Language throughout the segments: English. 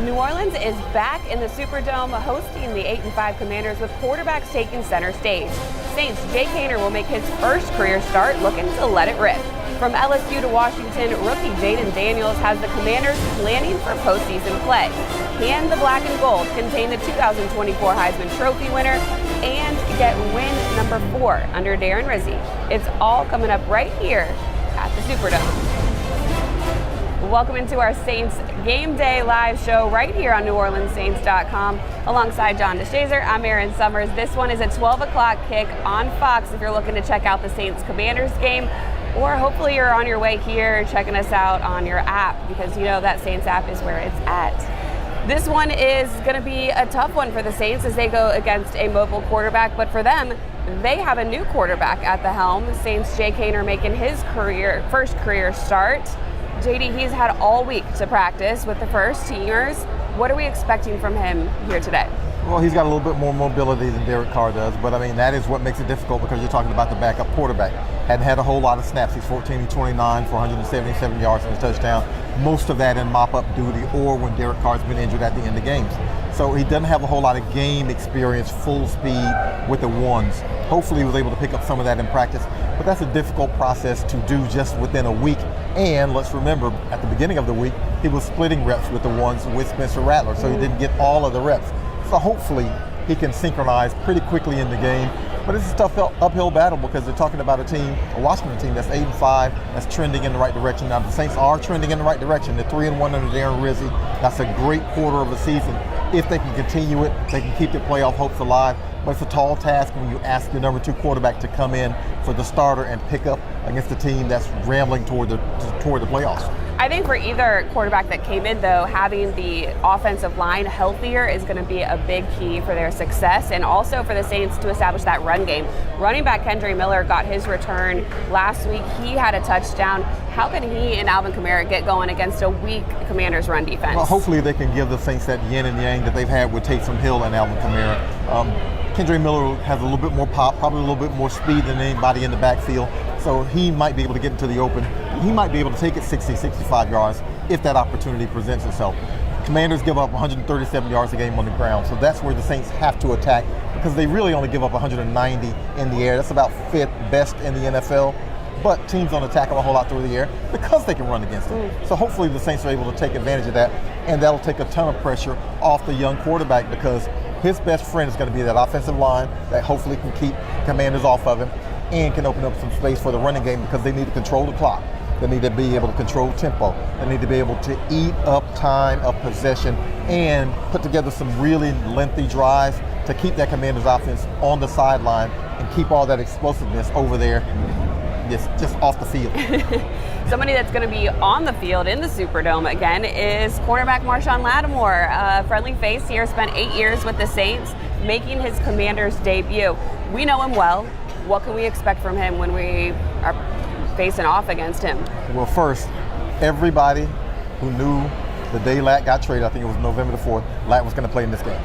New Orleans is back in the Superdome hosting the 8-5 Commanders with quarterbacks taking center stage. Saints' Jay Kaner will make his first career start looking to let it rip. From LSU to Washington, rookie Jaden Daniels has the Commanders planning for postseason play. Can the black and gold contain the 2024 Heisman Trophy winner and get win number 4 under Darren Rizzi? It's all coming up right here at the Superdome. Welcome into our Saints Game Day live show right here on NewOrleansSaints.com. Alongside John DeShazer, I'm Erin Summers. This one is a 12 o'clock kick on Fox if you're looking to check out the Saints-Commanders game, or hopefully you're on your way here checking us out on your app, because you know that Saints app is where it's at. This one is going to be a tough one for the Saints as they go against a mobile quarterback, but for them, they have a new quarterback at the helm. Saints' Jay Kaner making his first career start. JD, he's had all week to practice with the first teamers. What are we expecting from him here today? Well, he's got a little bit more mobility than Derek Carr does, but I mean, that is what makes it difficult because you're talking about the backup quarterback. Hadn't had a whole lot of snaps. He's 14-29 for 177 yards and a touchdown. Most of that in mop-up duty or when Derek Carr's been injured at the end of games. So he doesn't have a whole lot of game experience, full speed with the ones. Hopefully he was able to pick up some of that in practice, but that's a difficult process to do just within a week. And let's remember, at the beginning of the week, he was splitting reps with the ones with Spencer Rattler, so he didn't get all of the reps. So hopefully he can synchronize pretty quickly in the game. But it's a tough uphill battle because they're talking about a Washington team that's 8-5, that's trending in the right direction. Now the Saints are trending in the right direction. They're 3-1 under Darren Rizzi. That's a great quarter of a season. If they can continue it, they can keep their playoff hopes alive. But it's a tall task when you ask your number 2 quarterback to come in for the starter and pick up against a team that's rambling toward the playoffs. I think for either quarterback that came in, though, having the offensive line healthier is going to be a big key for their success, and also for the Saints to establish that run game. Running back Kendre Miller got his return last week. He had a touchdown. How can he and Alvin Kamara get going against a weak Commanders run defense? Well, hopefully they can give the Saints that yin and yang that they've had with Taysom Hill and Alvin Kamara. Kendre Miller has a little bit more pop, probably a little bit more speed than anybody in the backfield, so he might be able to get into the open. He might be able to take it 60, 65 yards if that opportunity presents itself. Commanders give up 137 yards a game on the ground, so that's where the Saints have to attack because they really only give up 190 in the air. That's about 5th best in the NFL, but teams don't attack them a whole lot through the air because they can run against them. So hopefully the Saints are able to take advantage of that, and that'll take a ton of pressure off the young quarterback because his best friend is going to be that offensive line that hopefully can keep Commanders off of him and can open up some space for the running game because they need to control the clock. They need to be able to control tempo. They need to be able to eat up time of possession and put together some really lengthy drives to keep that Commanders offense on the sideline and keep all that explosiveness over there just off the field. Somebody that's going to be on the field in the Superdome again is cornerback Marshon Lattimore. A friendly face here, spent 8 years with the Saints, making his Commanders debut. We know him well. What can we expect from him when we are facing off against him? Well, first, everybody who knew the day Lat got traded, I think it was November the 4th, Lat was going to play in this game.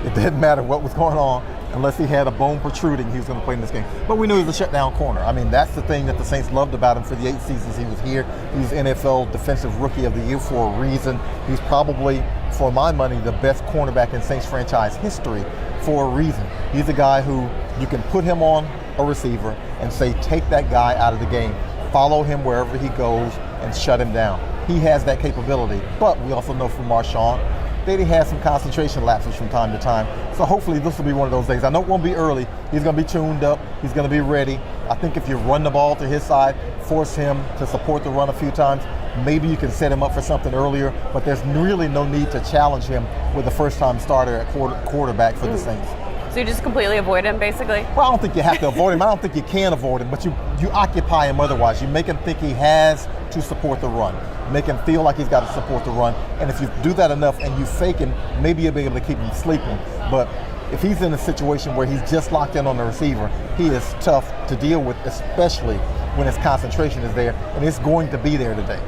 It didn't matter what was going on. Unless he had a bone protruding, he was going to play in this game. But we knew he was a shutdown corner. I mean, that's the thing that the Saints loved about him for the 8 seasons he was here. He was NFL Defensive Rookie of the Year for a reason. He's probably, for my money, the best cornerback in Saints franchise history for a reason. He's a guy who you can put him on a receiver and say, take that guy out of the game. Follow him wherever he goes and shut him down. He has that capability. But we also know from Marshon that he has some concentration lapses from time to time. So hopefully this will be one of those days. I know it won't be early. He's going to be tuned up. He's going to be ready. I think if you run the ball to his side, force him to support the run a few times, maybe you can set him up for something earlier, but there's really no need to challenge him with a first-time starter at quarterback for the Saints. So you just completely avoid him, basically? Well, I don't think you have to avoid him. I don't think you can avoid him, but you occupy him otherwise. You make him think he has to support the run. Make him feel like he's got to support the run. And if you do that enough and you fake him, maybe you'll be able to keep him sleeping. But if he's in a situation where he's just locked in on the receiver, he is tough to deal with, especially when his concentration is there, and it's going to be there today.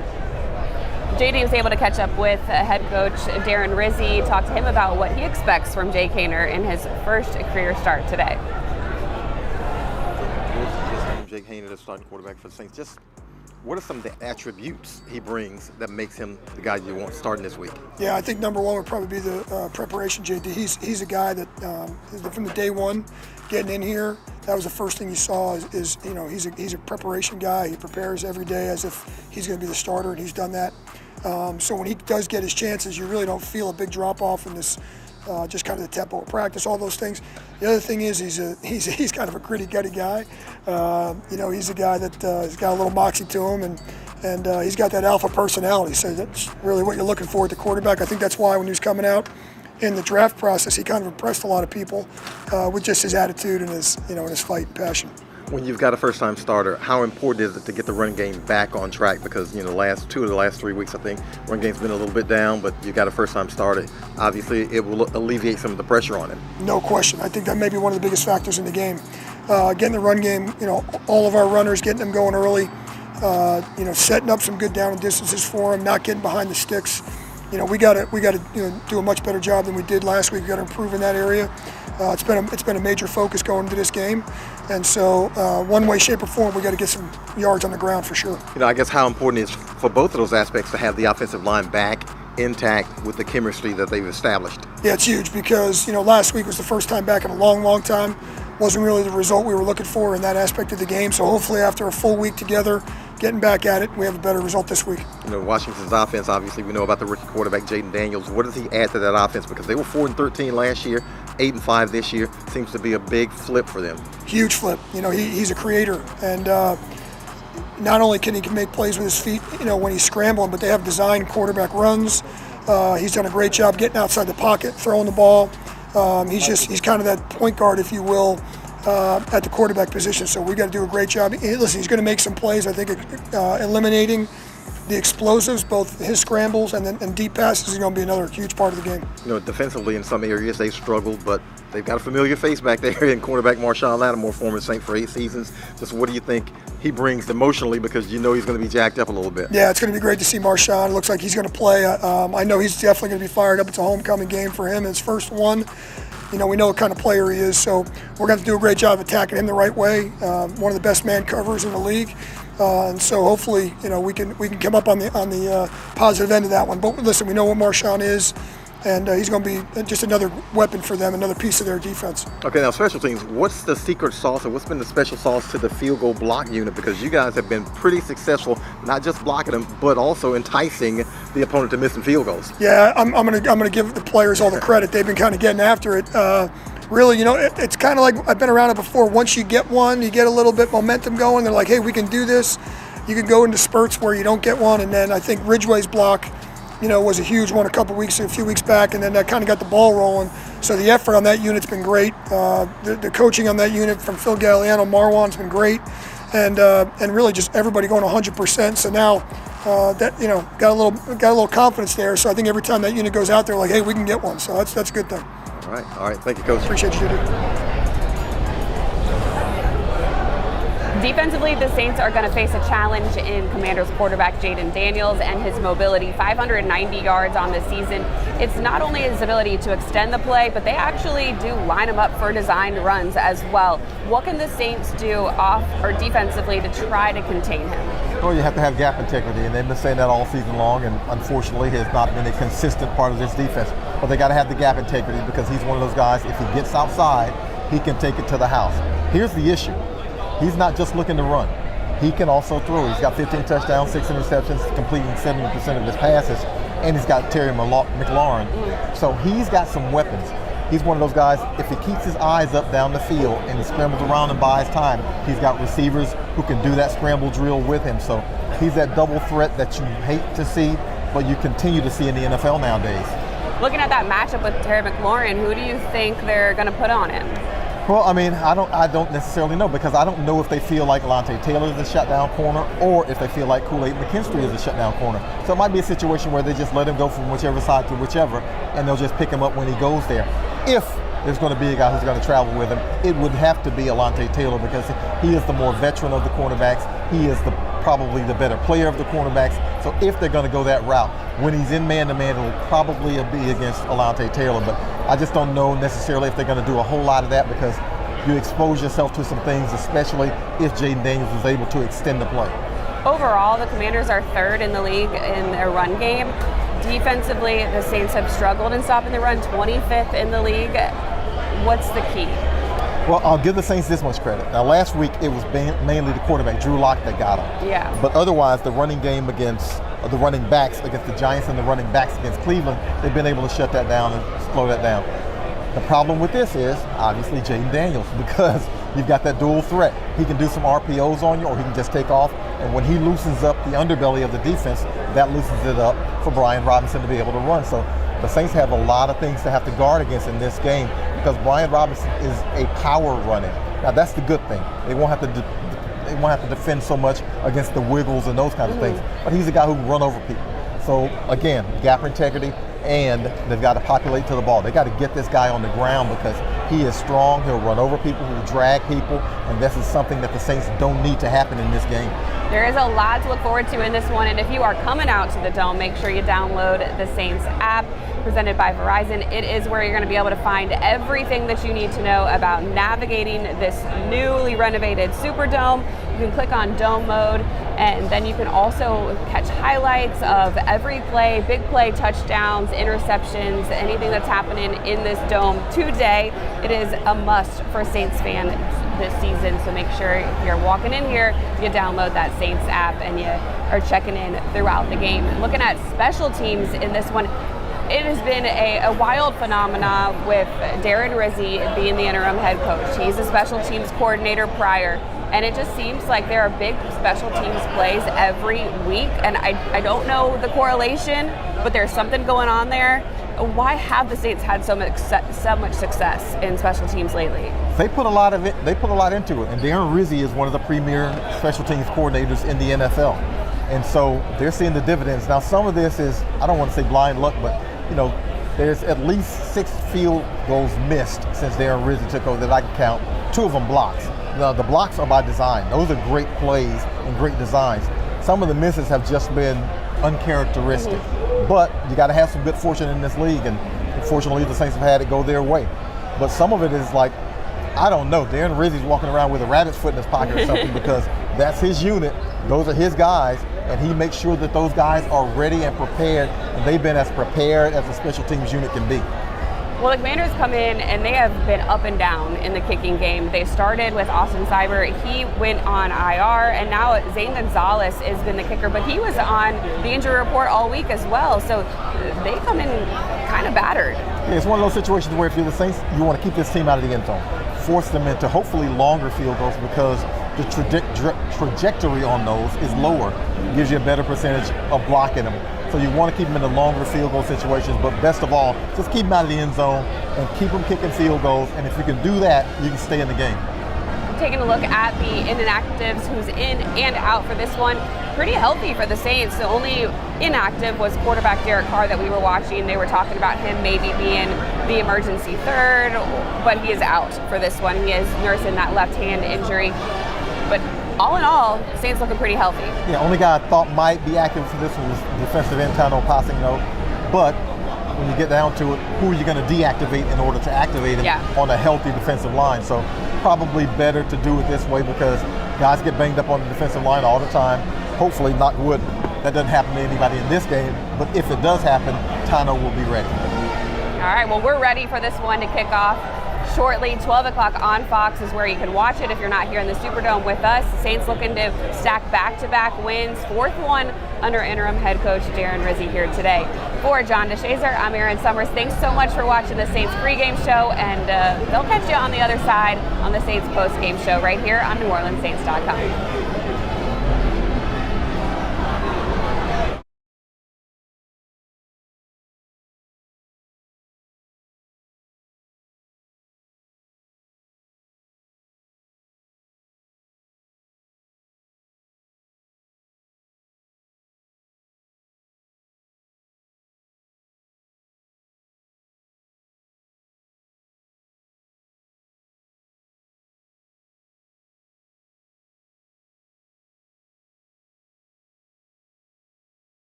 JD was able to catch up with head coach Darren Rizzi, talk to him about what he expects from Jay Kaner in his first career start today. Jay Kaner, the starting quarterback for the Saints, just What are some of the attributes he brings that makes him the guy you want starting this week? Yeah, I think number one would probably be the preparation, JD. He's a guy that from the day one, getting in here, that was the first thing you saw is he's a preparation guy. He prepares every day as if he's going to be the starter, and he's done that. So when he does get his chances, you really don't feel a big drop off in this. Just kind of the tempo of practice, all those things. The other thing is he's kind of a gritty, gutty guy. He's a guy that has got a little moxie to him, and he's got that alpha personality. So that's really what you're looking for at the quarterback. I think that's why when he was coming out in the draft process, he kind of impressed a lot of people with just his attitude and his fight and passion. When you've got a first-time starter, how important is it to get the run game back on track? Because the last 3 weeks, I think, run game's been a little bit down, but you got a first-time starter. Obviously, it will alleviate some of the pressure on him. No question. I think that may be one of the biggest factors in the game. Getting the run game, all of our runners, getting them going early, setting up some good down and distances for them, not getting behind the sticks. We got to do a much better job than we did last week. We got to improve in that area. It's been a major focus going into this game, and so one way, shape, or form, we got to get some yards on the ground for sure. I guess how important it is for both of those aspects to have the offensive line back intact with the chemistry that they've established. Yeah, it's huge because last week was the first time back in a long, long time. Wasn't really the result we were looking for in that aspect of the game. So hopefully, after a full week together, getting back at it, we have a better result this week. Washington's offense, obviously, we know about the rookie quarterback, Jaden Daniels. What does he add to that offense? Because they were 4-13 last year, 8-5 this year. Seems to be a big flip for them. Huge flip. He's a creator. And not only can he make plays with his feet, when he's scrambling, but they have designed quarterback runs. He's done a great job getting outside the pocket, throwing the ball. He's kind of that point guard, if you will, at the quarterback position. So we got to do a great job. Listen, he's going to make some plays. I think eliminating the explosives, both his scrambles and deep passes, is going to be another huge part of the game. Defensively in some areas they've struggled, but they've got a familiar face back there in quarterback Marshawn Lattimore, former Saint for 8 seasons. Just what do you think he brings emotionally, because he's going to be jacked up a little bit? Yeah, it's going to be great to see Marshawn. It looks like he's going to play. I know he's definitely going to be fired up. It's a homecoming game for him, his first one. We know what kind of player he is, so we're going to do a great job attacking him the right way. One of the best man covers in the league. And so hopefully, we can come up on the positive end of that one. But listen, we know what Marshawn is, and he's going to be just another weapon for them, another piece of their defense. Okay, now special teams, what's the secret sauce, or what's been the special sauce to the field goal block unit? Because you guys have been pretty successful, not just blocking them, but also enticing the opponent to miss some field goals. Yeah, I'm gonna give the players all the credit. They've been kind of getting after it. Really, it's kind of like I've been around it before. Once you get one, you get a little bit momentum going. They're like, hey, we can do this. You can go into spurts where you don't get one, and then I think Ridgway's block, was a huge one a few weeks back, and then that kind of got the ball rolling. So the effort on that unit's been great. The coaching on that unit from Phil Galliano, Marwan's been great, and really just everybody going 100%. So now that got a little confidence there. So I think every time that unit goes out there, like, hey, we can get one. So that's a good thing. All right. Thank you, Coach. Appreciate you, JD. Defensively, the Saints are going to face a challenge in Commanders quarterback Jaden Daniels and his mobility, 590 yards on the season. It's not only his ability to extend the play, but they actually do line him up for designed runs as well. What can the Saints do off or defensively to try to contain him? Well, you have to have gap integrity, and they've been saying that all season long, and unfortunately has not been a consistent part of this defense. But they got to have the gap integrity, because he's one of those guys, if he gets outside, he can take it to the house. Here's the issue. He's not just looking to run. He can also throw. He's got 15 touchdowns, 6 interceptions, completing 70% of his passes, and he's got Terry McLaurin. So he's got some weapons. He's one of those guys, if he keeps his eyes up down the field and he scrambles around and buys time, he's got receivers who can do that scramble drill with him. So he's that double threat that you hate to see, but you continue to see in the NFL nowadays. Looking at that matchup with Terry McLaurin, who do you think they're going to put on him? Well, I mean, I don't necessarily know, because I don't know if they feel like Alontae Taylor is a shutdown corner or if they feel like Kool-Aid McKinstry is a shutdown corner. So it might be a situation where they just let him go from whichever side to whichever, and they'll just pick him up when he goes there. If there's going to be a guy who's going to travel with him, it would have to be Alontae Taylor, because he is the more veteran of the cornerbacks. He is probably the better player of the cornerbacks. So if they're going to go that route, when he's in man-to-man, it'll probably be against Alontae Taylor. But I just don't know necessarily if they're going to do a whole lot of that, because you expose yourself to some things, especially if Jaden Daniels is able to extend the play. Overall, the Commanders are third in the league in their run game. Defensively, the Saints have struggled in stopping the run, 25th in the league. What's the key? Well, I'll give the Saints this much credit. Now, last week it was mainly the quarterback, Drew Lock, that got them. Yeah. But otherwise, the running game against the running backs against the Giants and the running backs against Cleveland, they've been able to shut that down and slow that down. The problem with this is, obviously, Jaden Daniels, because you've got that dual threat. He can do some RPOs on you, or he can just take off. And when he loosens up the underbelly of the defense, that loosens it up for Brian Robinson to be able to run. So the Saints have a lot of things to have to guard against in this game, because Brian Robinson is a power running. Now, that's the good thing. They won't have to defend so much against the wiggles and those kinds of things. But he's a guy who can run over people. So again, gap integrity, and they've got to populate to the ball. They got to get this guy on the ground because he is strong. He'll run over people, he'll drag people, and this is something that the Saints don't need to happen in this game. There is a lot to look forward to in this one, and if you are coming out to the Dome, make sure you download the Saints app presented by Verizon. It is where you're going to be able to find everything that you need to know about navigating this newly renovated Superdome. You can click on Dome mode, and then you can also catch highlights of every play, big play, touchdowns, interceptions, anything that's happening in this Dome today. It is a must for Saints fans this season, so make sure if you're walking in here, you download that Saints app and you are checking in throughout the game. Looking at special teams in this one, it has been a wild phenomena with Darren Rizzi being the interim head coach. He's a special teams coordinator prior, and it just seems like there are big special teams plays every week, and I don't know the correlation, but there's something going on there. Why have the Saints had so much success in special teams lately? They put a lot of it. They put a lot into it, and Darren Rizzi is one of the premier special teams coordinators in the NFL, and so they're seeing the dividends. Now, some of this is, I don't want to say blind luck, but there's at least 6 field goals missed since Darren Rizzi took over that I can count. 2 of them blocks. Now, the blocks are by design. Those are great plays and great designs. Some of the misses have just been uncharacteristic. But you got to have some good fortune in this league, and unfortunately the Saints have had it go their way. But some of it is like, I don't know, Darren Rizzi's walking around with a rabbit's foot in his pocket or something because that's his unit, those are his guys, and he makes sure that those guys are ready and prepared, and they've been as prepared as a special teams unit can be. Well, the Commanders come in and they have been up and down in the kicking game. They started with Austin Cyber. He went on IR, and now Zane Gonzalez has been the kicker, but he was on the injury report all week as well. So they come in kind of battered. Yeah, it's one of those situations where if you're the Saints, you want to keep this team out of the end zone. Force them into hopefully longer field goals because the trajectory on those is lower. It gives you a better percentage of blocking them. So you want to keep them in the longer field goal situations, but best of all, just keep them out of the end zone and keep them kicking field goals. And if you can do that, you can stay in the game. Taking a look at the inactives, who's in and out for this one, pretty healthy for the Saints. The only inactive was quarterback Derek Carr that we were watching. They were talking about him maybe being the emergency third, but he is out for this one. He is nursing that left hand injury. But all in all, Saints looking pretty healthy. Yeah, only guy I thought might be active for this one was defensive end Tano Passino. But when you get down to it, who are you going to deactivate in order to activate him on a healthy defensive line? So probably better to do it this way because guys get banged up on the defensive line all the time. Hopefully, knock wood, that doesn't happen to anybody in this game. But if it does happen, Tano will be ready. All right, well, we're ready for this one to kick off shortly. 12 o'clock on Fox is where you can watch it if you're not here in the Superdome with us. The Saints looking to stack back-to-back wins, 4th one under interim head coach Darren Rizzi here today. For John DeShazer, I'm Erin Summers. Thanks so much for watching the Saints pregame show, and they'll catch you on the other side on the Saints postgame show right here on NewOrleansSaints.com.